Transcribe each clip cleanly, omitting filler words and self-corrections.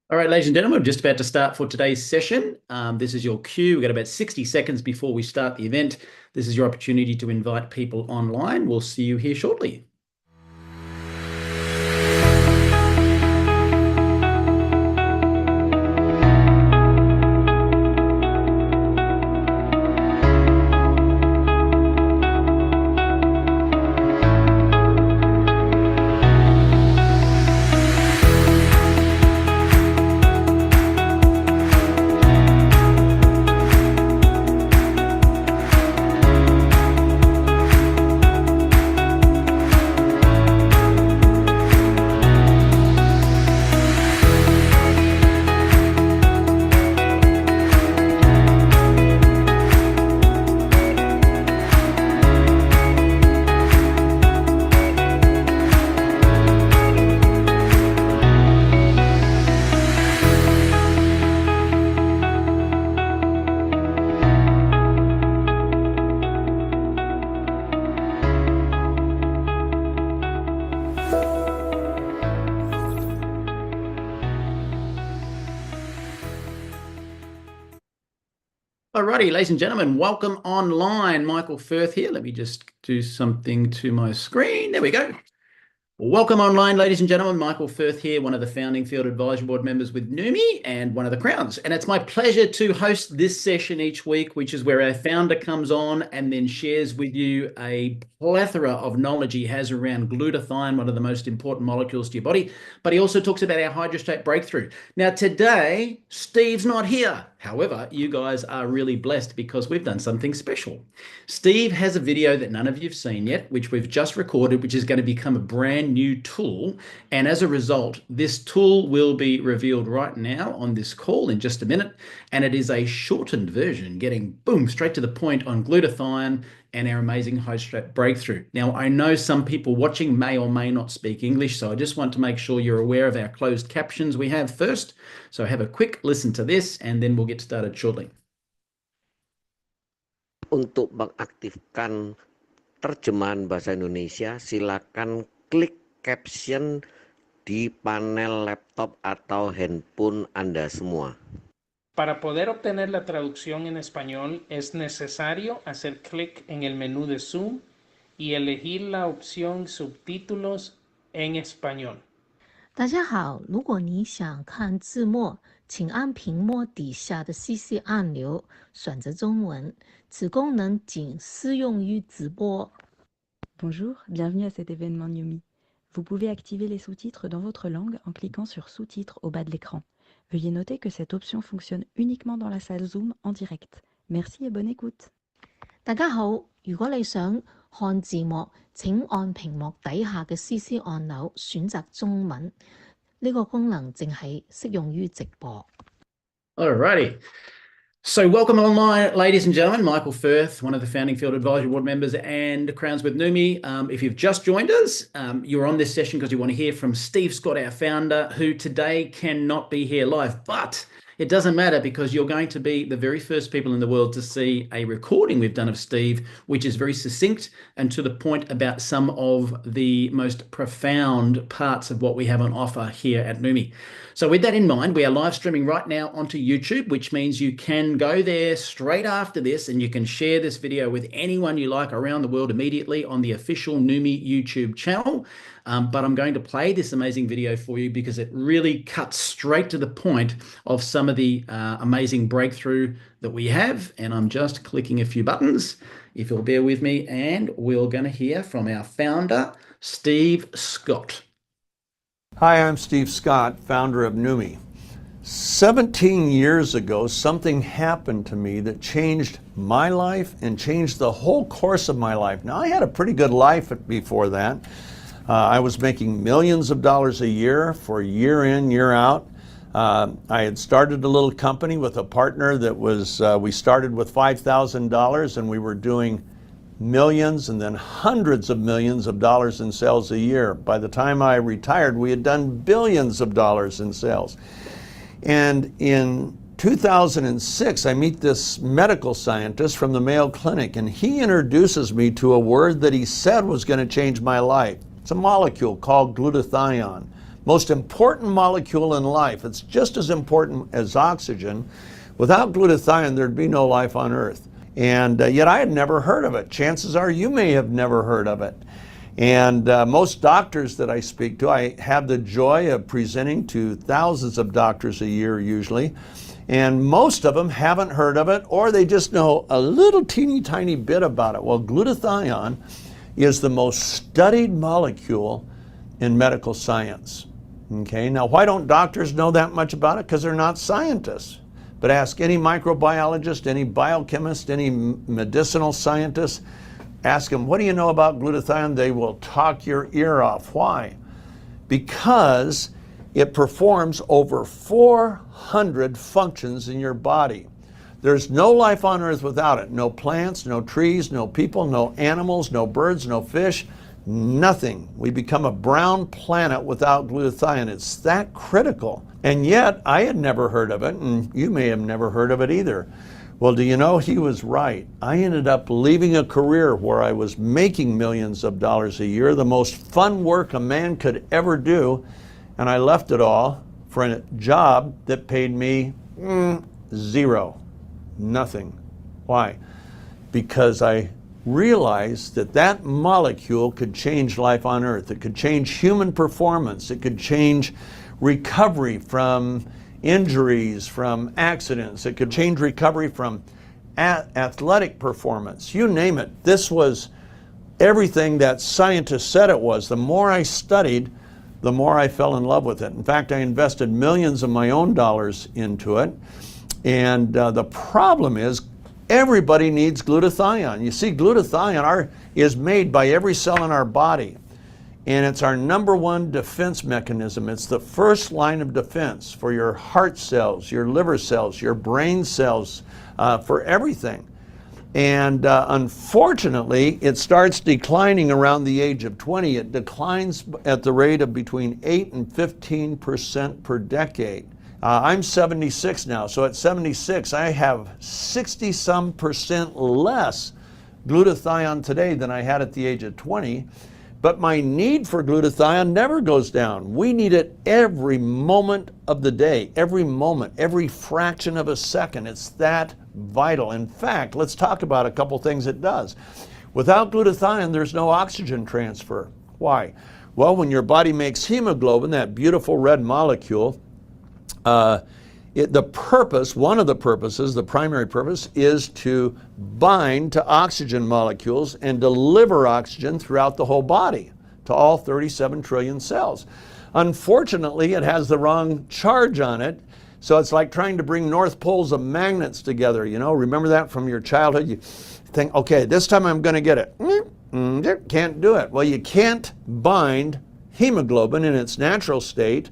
All right, ladies and gentlemen, we're just about to start for today's session. This is your cue. We've got about 60 seconds before we start the event. This is your opportunity to invite people online. We'll see you here shortly. Alrighty, ladies and gentlemen, welcome online. Michael Firth here. Let me just do something to my screen. There we go. Welcome online, ladies and gentlemen. Michael Firth here, one of the founding Field Advisory Board members with NUMI and one of the Crowns. And it's my pleasure to host this session each week, which is where our founder comes on and then shares with you a plethora of knowledge he has around glutathione, one of the most important molecules to your body. But he also talks about our hydrostate breakthrough. Now, today, Steve's not here. However, you guys are really blessed because we've done something special. Steve has a video that none of you have seen yet, which we've just recorded, which is going to become a brand new tool. And as a result, this tool will be revealed right now on this call in just a minute. And it is a shortened version, getting boom, straight to the point on glutathione and our amazing hydrostate breakthrough. Now, I know some people watching may or may not speak English, so I just want to make sure you're aware of our closed captions we have first. So have a quick listen to this and then we'll get started shortly. Untuk mengaktifkan terjemahan bahasa Indonesia, silakan klik caption di panel laptop atau handphone Anda semua. Para poder obtener la traducción en español, es necesario hacer clic en el menú de Zoom y elegir la opción Subtítulos en español. 大家好，如果你想看字幕，请按屏幕底下的 CC 按钮，选择中文。此功能仅适用于直播。Bonjour, bienvenue à cet événement NUMI. Vous pouvez activer les sous-titres dans votre langue en cliquant sur Sous-titres au bas de l'écran. Veuillez noter que cette option fonctionne uniquement dans la salle Zoom en direct. Merci et bonne écoute. 大家好，如果你想看字幕，請按屏幕底下嘅 CC 按鈕選擇中文。呢個功能淨係適用於直播。Alrighty. So welcome online, ladies and gentlemen. Michael Firth, one of the founding Field Advisory Board members and Crowns with NUMI. If you've just joined us, you're on this session because you want to hear from Steve Scott, our founder, who today cannot be here live. But it doesn't matter because you're going to be the very first people in the world to see a recording we've done of Steve, which is very succinct and to the point about some of the most profound parts of what we have on offer here at NUMI. So with that in mind, we are live streaming right now onto YouTube, which means you can go there straight after this and you can share this video with anyone you like around the world immediately on the official NUMI YouTube channel. But I'm going to play this amazing video for you because it really cuts straight to the point of some of the amazing breakthrough that we have. And I'm just clicking a few buttons, if you'll bear with me, and we're going to hear from our founder, Steve Scott. Hi, I'm Steve Scott, founder of NUMI. 17 years ago, something happened to me that changed my life and changed the whole course of my life. Now, I had a pretty good life before that. I was making millions of dollars a year for year in, year out. I had started a little company with a partner that was, we started with $5,000 and we were doing millions and then hundreds of millions of dollars in sales a year. By the time I retired, we had done billions of dollars in sales. And in 2006, I meet this medical scientist from the Mayo Clinic, and he introduces me to a word that he said was going to change my life. It's a molecule called glutathione. most important molecule in life. It's just as important as oxygen. Without glutathione, there'd be no life on Earth. And yet I had never heard of it. Chances are you may have never heard of it. And most doctors that I speak to, I have the joy of presenting to thousands of doctors a year usually, and most of them haven't heard of it, or they just know a little teeny tiny bit about it. Well, glutathione is the most studied molecule in medical science. Okay, now why don't doctors know that much about it? Because they're not scientists. But ask any microbiologist, any biochemist, any medicinal scientist, ask them, what do you know about glutathione? They will talk your ear off. Why? Because it performs over 400 functions in your body. There's no life on Earth without it. No plants, no trees, no people, no animals, no birds, no fish, nothing. We become a brown planet without glutathione. It's that critical. And yet, I had never heard of it, and you may have never heard of it either. Well, do you know, he was right. I ended up leaving a career where I was making millions of dollars a year, the most fun work a man could ever do, and I left it all for a job that paid me zero, nothing. Why? Because I realized that that molecule could change life on Earth. It could change human performance. It could change recovery from injuries, from accidents. It could change recovery from athletic performance. You name it. This was everything that scientists said it was. The more I studied, the more I fell in love with it. In fact, I invested millions of my own dollars into it. And the problem is, everybody needs glutathione. You see, glutathione is made by every cell in our body. And it's our #1 defense mechanism. It's the first line of defense for your heart cells, your liver cells, your brain cells, for everything. And unfortunately, it starts declining around the age of 20. It declines at the rate of between 8 and 15% per decade. I'm 76 now, so at 76, I have 60-some% less glutathione today than I had at the age of 20. But my need for glutathione never goes down. We need it every moment of the day, every moment, every fraction of a second. It's that vital. In fact, let's talk about a couple things it does. Without glutathione, there's no oxygen transfer. Why? Well, when your body makes hemoglobin, that beautiful red molecule, one of the purposes, the primary purpose, is to bind to oxygen molecules and deliver oxygen throughout the whole body to all 37 trillion cells. Unfortunately, it has the wrong charge on it, so it's like trying to bring north poles of magnets together. You know, remember that from your childhood? You think, okay, this time I'm going to get it. Can't do it. Well, you can't bind hemoglobin in its natural state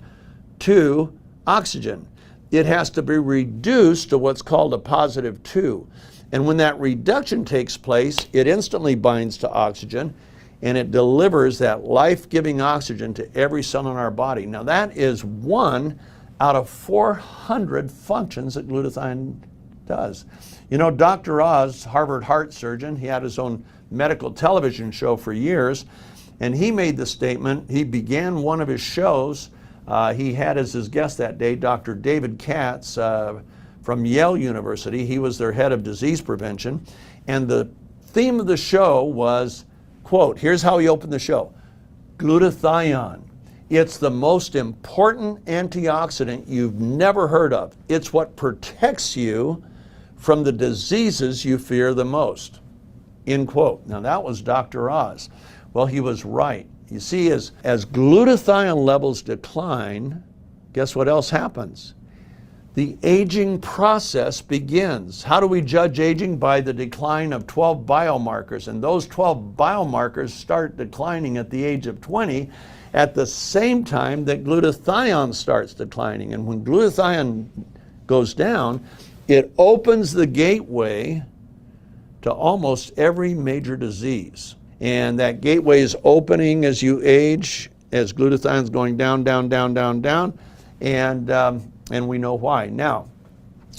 to oxygen. It has to be reduced to what's called a +2. And when that reduction takes place, it instantly binds to oxygen and it delivers that life-giving oxygen to every cell in our body. Now that is 1 out of 400 functions that glutathione does. You know, Dr. Oz, Harvard heart surgeon, he had his own medical television show for years, and he made the statement, he began one of his shows, he had as his guest that day Dr. David Katz from Yale University. He was their head of disease prevention. And the theme of the show was, quote, here's how he opened the show, glutathione. It's the most important antioxidant you've never heard of. It's what protects you from the diseases you fear the most, end quote. Now that was Dr. Oz. Well, he was right. You see, as glutathione levels decline, guess what else happens? The aging process begins. How do we judge aging? By the decline of 12 biomarkers. And those 12 biomarkers start declining at the age of 20 at the same time that glutathione starts declining. And when glutathione goes down, it opens the gateway to almost every major disease. And that gateway is opening as you age, as glutathione is going down, down, down, down, down, and we know why. Now,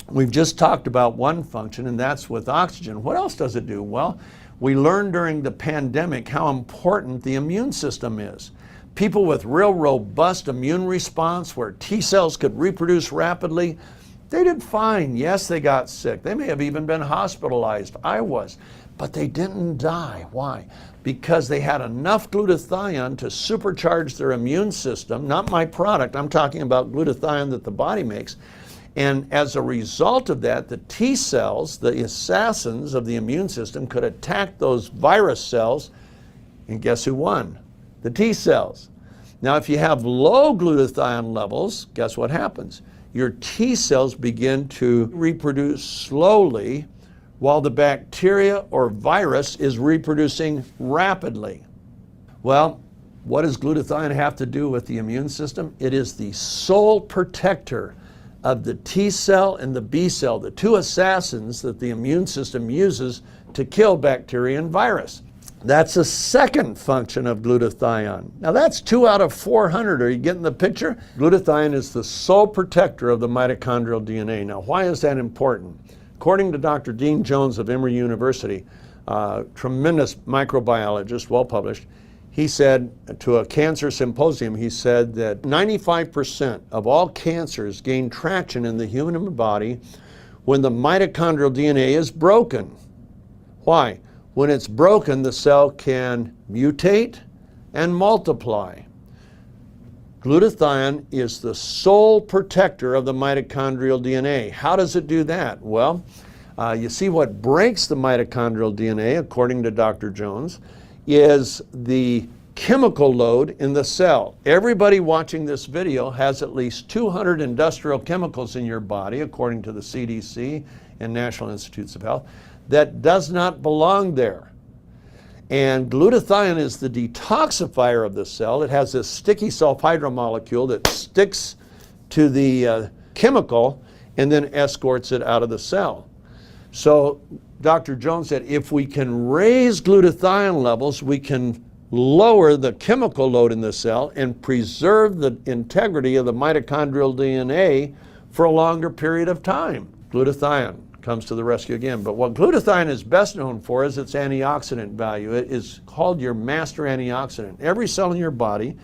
we've just talked about one function, and that's with oxygen. What else does it do? Well, we learned during the pandemic how important the immune system is. people with real robust immune response where T cells could reproduce rapidly, they did fine. Yes, they got sick. They may have even been hospitalized. I was. But they didn't die. Why? Because they had enough glutathione to supercharge their immune system. Not my product. I'm talking about glutathione that the body makes. And as a result of that, the T cells, the assassins of the immune system, could attack those virus cells. And guess who won? The T cells. Now, if you have low glutathione levels, guess what happens? Your T cells begin to reproduce slowly while the bacteria or virus is reproducing rapidly. Well, what does glutathione have to do with the immune system? It is the sole protector of the T cell and the B cell, the two assassins that the immune system uses to kill bacteria and virus. That's a second function of glutathione. Now that's 2 out of 400. Are you getting the picture? Glutathione is the sole protector of the mitochondrial DNA. Now why is that important? According to Dr. Dean Jones of Emory University, tremendous microbiologist, well published, he said to a cancer symposium, he said that 95% of all cancers gain traction in the human body when the mitochondrial DNA is broken. Why? When it's broken, the cell can mutate and multiply. Glutathione is the sole protector of the mitochondrial DNA. How does it do that? Well, you see what breaks the mitochondrial DNA, according to Dr. Jones, is the chemical load in the cell. Everybody watching this video has at least 200 industrial chemicals in your body, according to the CDC and National Institutes of Health, that does not belong there. And glutathione is the detoxifier of the cell. It has this sticky sulfhydryl molecule that sticks to the chemical and then escorts it out of the cell. So Dr. Jones said if we can raise glutathione levels, we can lower the chemical load in the cell and preserve the integrity of the mitochondrial DNA for a longer period of time. Glutathione comes to the rescue again. But what glutathione is best known for is its antioxidant value. It is called your master antioxidant. Every cell in your body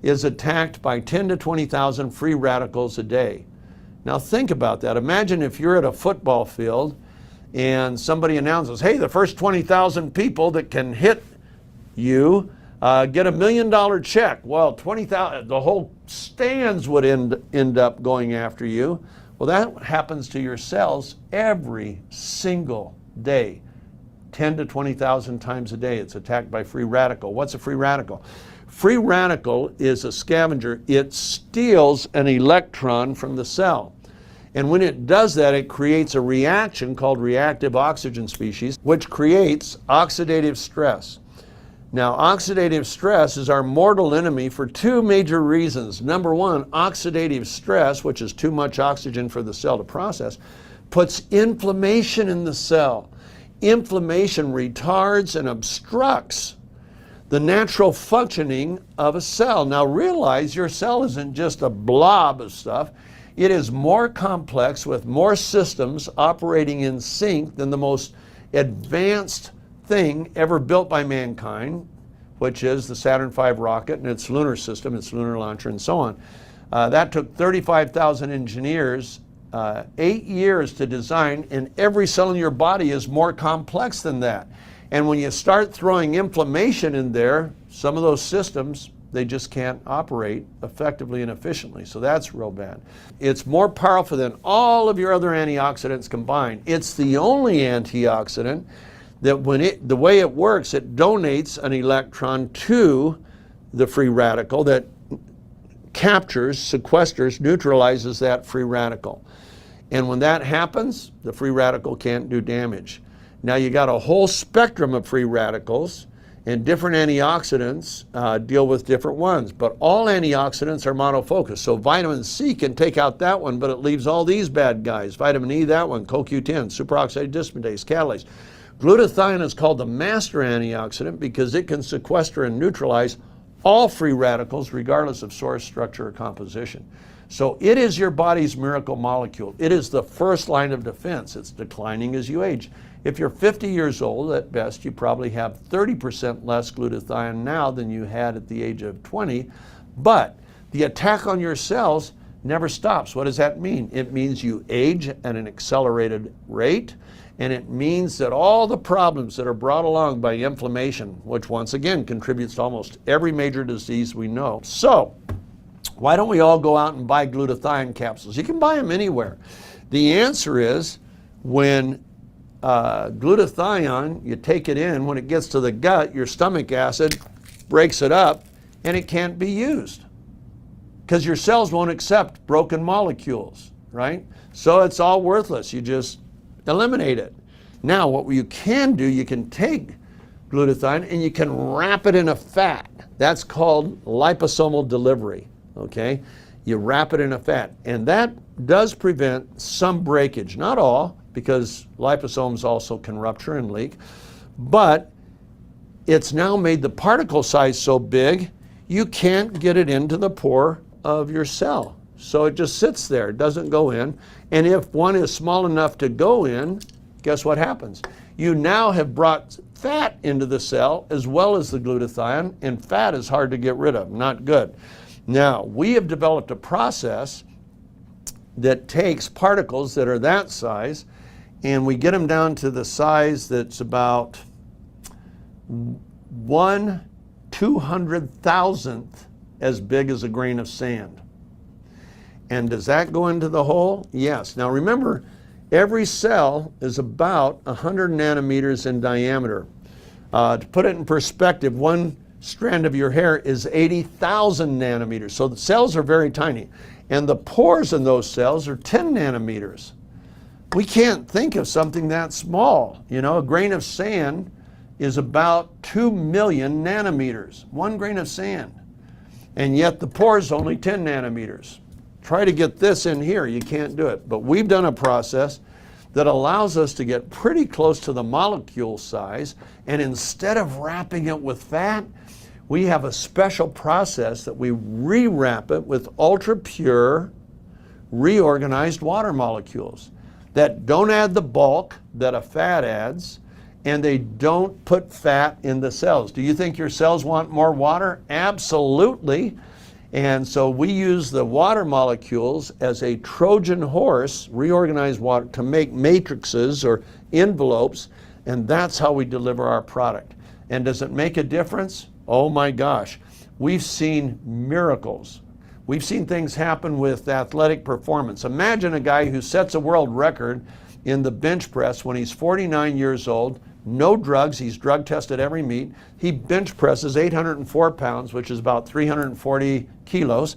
is attacked by 10 to 20,000 free radicals a day. Now think about that. Imagine if you're at a football field and somebody announces, hey, the first 20,000 people that can hit you get $1 million check. Well, 20,000, the whole stands would end up going after you. Well, that happens to your cells every single day. 10 to 20,000 times a day it's attacked by free radical. What's a free radical? Free radical is a scavenger. It steals an electron from the cell. And when it does that, it creates a reaction called reactive oxygen species, which creates oxidative stress. Now, oxidative stress is our mortal enemy for two major reasons. Number one, oxidative stress, which is too much oxygen for the cell to process, puts inflammation in the cell. Inflammation retards and obstructs the natural functioning of a cell. Now realize your cell isn't just a blob of stuff. It is more complex with more systems operating in sync than the most advanced thing ever built by mankind, which is the Saturn V rocket and its lunar system, its lunar launcher, and so on. That took 35,000 engineers, 8 years to design, and every cell in your body is more complex than that. And when you start throwing inflammation in there, some of those systems, they just can't operate effectively and efficiently. So that's real bad. It's more powerful than all of your other antioxidants combined. It's the only antioxidant that the way it works, it donates an electron to the free radical that captures, sequesters, neutralizes that free radical. And when that happens, the free radical can't do damage. Now you got a whole spectrum of free radicals, and different antioxidants deal with different ones, but all antioxidants are monofocused. So vitamin C can take out that one, but it leaves all these bad guys. Vitamin E, that one, CoQ10, superoxide dismutase, catalase. Glutathione is called the master antioxidant because it can sequester and neutralize all free radicals regardless of source, structure, or composition. So it is your body's miracle molecule. It is the first line of defense. It's declining as you age. If you're 50 years old at best, you probably have 30% less glutathione now than you had at the age of 20. But the attack on your cells never stops. What does that mean? It means you age at an accelerated rate, and it means that all the problems that are brought along by inflammation, which once again contributes to almost every major disease we know. So, why don't we all go out and buy glutathione capsules? You can buy them anywhere. The answer is when glutathione, you take it in, when it gets to the gut, your stomach acid breaks it up and it can't be used because your cells won't accept broken molecules, right? So it's all worthless. You just eliminate it. Now, what you can do, you can take glutathione and you can wrap it in a fat. That's called liposomal delivery, okay? You wrap it in a fat, and that does prevent some breakage, not all, because liposomes also can rupture and leak, but it's now made the particle size so big, you can't get it into the pore of your cell. So it just sits there, it doesn't go in, and if one is small enough to go in, guess what happens? You now have brought fat into the cell as well as the glutathione, and fat is hard to get rid of, not good. Now, we have developed a process that takes particles that are that size and we get them down to the size that's about 1/200,000th as big as a grain of sand. And does that go into the hole? Yes. Now remember, every cell is about 100 nanometers in diameter. To put it in perspective, one strand of your hair is 80,000 nanometers. So the cells are very tiny. And the pores in those cells are 10 nanometers. We can't think of something that small. You know, a grain of sand is about 2 million nanometers, one grain of sand. And yet the pore is only 10 nanometers. Try to get this in here, you can't do it. But we've done a process that allows us to get pretty close to the molecule size, and instead of wrapping it with fat, we have a special process that we rewrap it with ultra pure, reorganized water molecules that don't add the bulk that a fat adds, and they don't put fat in the cells. Do you think your cells want more water? Absolutely. And so we use the water molecules as a Trojan horse, reorganized water, to make matrices or envelopes, and that's how we deliver our product. And does it make a difference? Oh my gosh, we've seen miracles. We've seen things happen with athletic performance. Imagine a guy who sets a world record in the bench press when he's 49 years old, no drugs, he's drug tested every meet. He bench presses 804 pounds, which is about 340 kilos.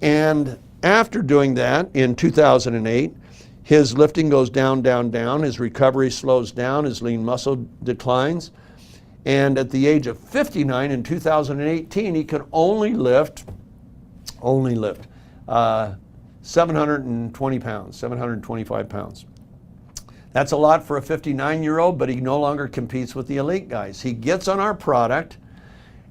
And after doing that in 2008, his lifting goes down, down, down. His recovery slows down. His lean muscle declines. And at the age of 59 in 2018, he could only lift 720 pounds, 725 pounds. That's a lot for a 59-year-old, but he no longer competes with the elite guys. He gets on our product,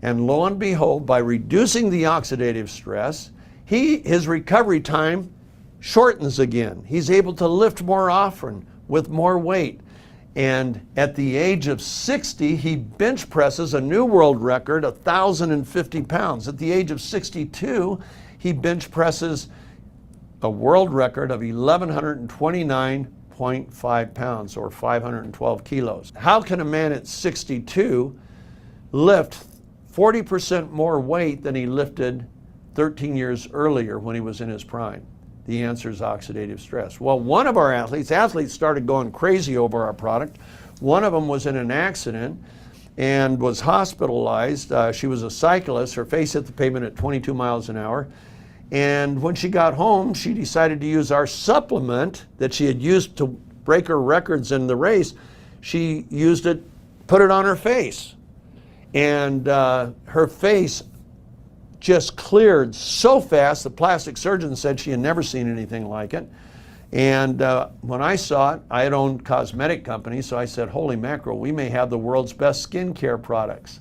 and lo and behold, by reducing the oxidative stress, his recovery time shortens again. He's able to lift more often with more weight. And at the age of 60, he bench presses a new world record, 1,050 pounds. At the age of 62, he bench presses a world record of 1,129.5 pounds, or 512 kilos. How can a man at 62 lift 40% more weight than he lifted 13 years earlier when he was in his prime? The answer is oxidative stress. Well, one of our athletes started going crazy over our product. One of them was in an accident and was hospitalized. She was a cyclist. Her face hit the pavement at 22 miles an hour. And when she got home, she decided to use our supplement that she had used to break her records in the race. She used it, put it on her face. And her face just cleared so fast, the plastic surgeon said she had never seen anything like it. And when I saw it, I had owned cosmetic companies, so I said, holy mackerel, we may have the world's best skincare products.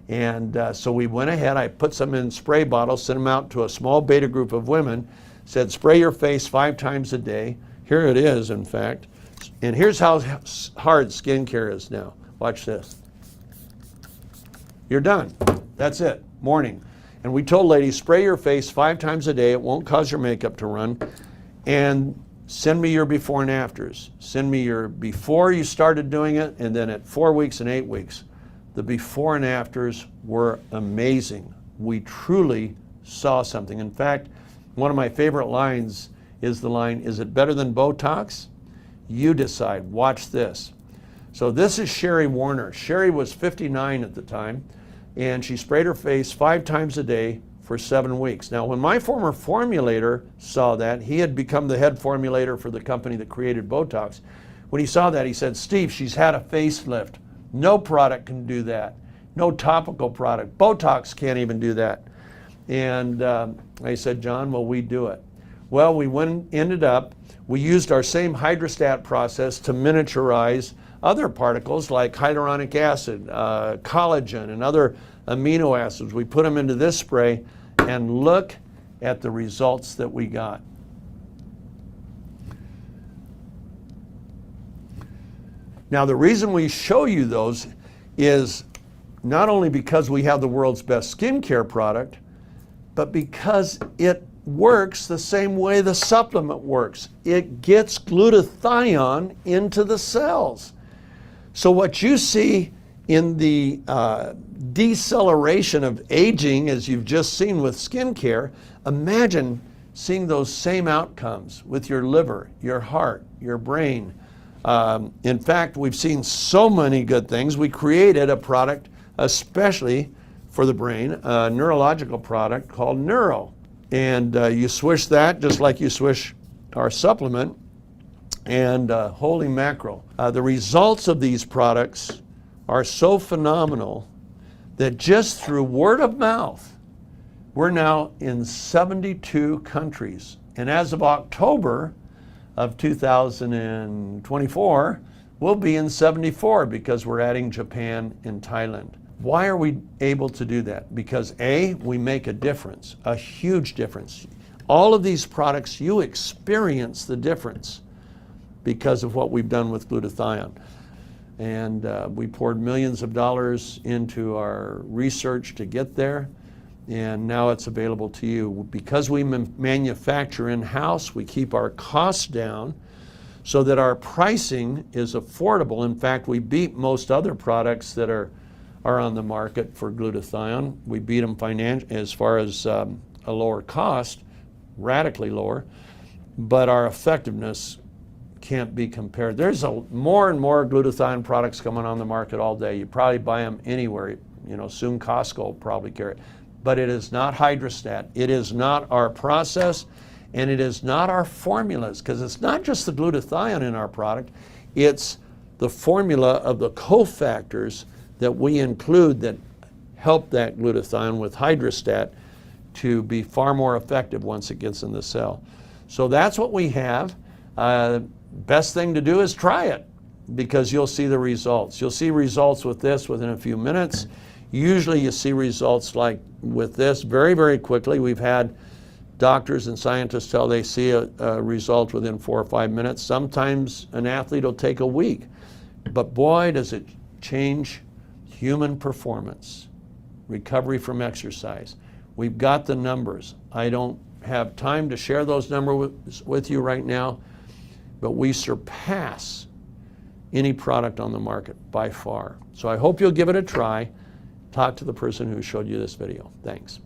And so we went ahead, I put some in spray bottles, sent them out to a small beta group of women, said spray your face 5 times a day. Here it is, in fact. And here's how hard skincare is now. Watch this. You're done. That's it. Morning. And we told ladies, spray your face 5 times a day. It won't cause your makeup to run. And send me your before and afters. Send me your before you started doing it, and then at 4 weeks and 8 weeks. The before and afters were amazing. We truly saw something. In fact, one of my favorite lines is the line, is it better than Botox? You decide. Watch this. So this is Sherry Warner. Sherry was 59 at the time, and she sprayed her face 5 times a day for 7 weeks. Now, when my former formulator saw that, he had become the head formulator for the company that created Botox. When he saw that, he said, Steve, she's had a facelift. No product can do that. No topical product. Botox can't even do that. And I said, John, will we do it? Well, we we used our same hydrostat process to miniaturize other particles like hyaluronic acid, collagen, and other amino acids. We put them into this spray, and look at the results that we got. Now, the reason we show you those is not only because we have the world's best skincare product, but because it works the same way the supplement works. It gets glutathione into the cells. So what you see in the deceleration of aging, as you've just seen with skincare, imagine seeing those same outcomes with your liver, your heart, your brain. In fact, we've seen so many good things. We created a product especially for the brain, a neurological product called Neuro. And you swish that just like you swish our supplement, and holy mackerel. The results of these products are so phenomenal that just through word of mouth, we're now in 72 countries. And as of October of 2024, we'll be in 74 because we're adding Japan and Thailand. Why are we able to do that? Because A, we make a difference, a huge difference. All of these products, you experience the difference because of what we've done with glutathione. And we poured millions of dollars into our research to get there, and now it's available to you. Because we manufacture in-house, we keep our costs down so that our pricing is affordable. In fact, we beat most other products that are on the market for glutathione. We beat them as far as a lower cost, radically lower, but our effectiveness can't be compared. There's more and more glutathione products coming on the market all day. You probably buy them anywhere. Soon Costco will probably carry it. But it is not hydrostat. It is not our process, and it is not our formulas, because it's not just the glutathione in our product, it's the formula of the cofactors that we include that help that glutathione with hydrostat to be far more effective once it gets in the cell. So that's what we have. Best thing to do is try it, because you'll see the results. You'll see results with this within a few minutes. Usually you see results like with this very, very quickly. We've had doctors and scientists tell they see a result within 4 or 5 minutes. Sometimes an athlete will take a week. But boy, does it change human performance, recovery from exercise. We've got the numbers. I don't have time to share those numbers with you right now, but we surpass any product on the market by far. So I hope you'll give it a try. Talk to the person who showed you this video. Thanks.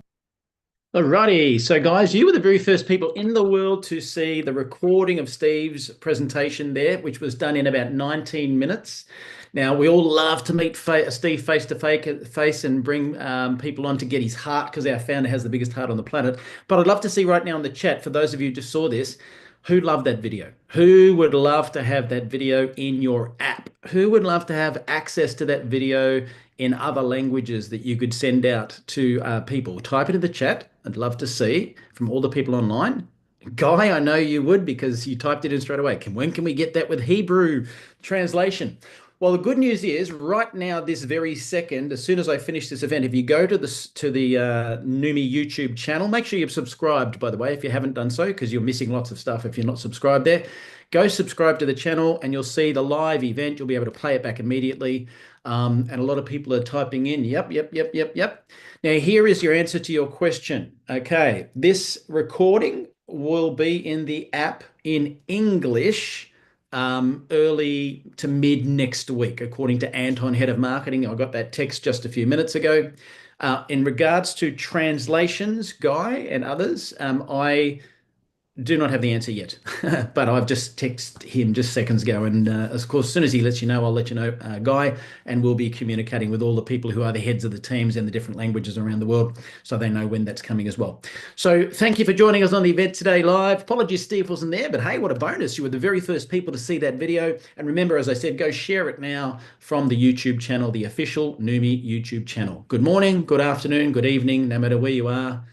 Alrighty, so guys, you were the very first people in the world to see the recording of Steve's presentation there, which was done in about 19 minutes. Now, we all love to meet Steve face to face and bring people on to get his heart, because our founder has the biggest heart on the planet. But I'd love to see right now in the chat, for those of you who just saw this, who loved that video? Who would love to have that video in your app? Who would love to have access to that video in other languages that you could send out to people? Type it in the chat. I'd love to see from all the people online. Guy, I know you would, because you typed it in straight away. When can we get that with Hebrew translation? Well, the good news is right now, this very second, as soon as I finish this event, if you go to the Numi YouTube channel, make sure you've subscribed, by the way, if you haven't done so, because you're missing lots of stuff if you're not subscribed there. Go subscribe to the channel and you'll see the live event. You'll be able to play it back immediately. And a lot of people are typing in, yep. Now, here is your answer to your question. Okay, this recording will be in the app in English early to mid next week, according to Anton, head of marketing. I got that text just a few minutes ago. In regards to translations, Guy and others, I do not have the answer yet, but I've just texted him just seconds ago. And of course, as soon as he lets you know, I'll let you know, Guy, and we'll be communicating with all the people who are the heads of the teams in the different languages around the world, so they know when that's coming as well. So thank you for joining us on the event today live. Apologies Steve wasn't there, but hey, what a bonus. You were the very first people to see that video. And remember, as I said, go share it now from the YouTube channel, the official Numi YouTube channel. Good morning, good afternoon, good evening, no matter where you are.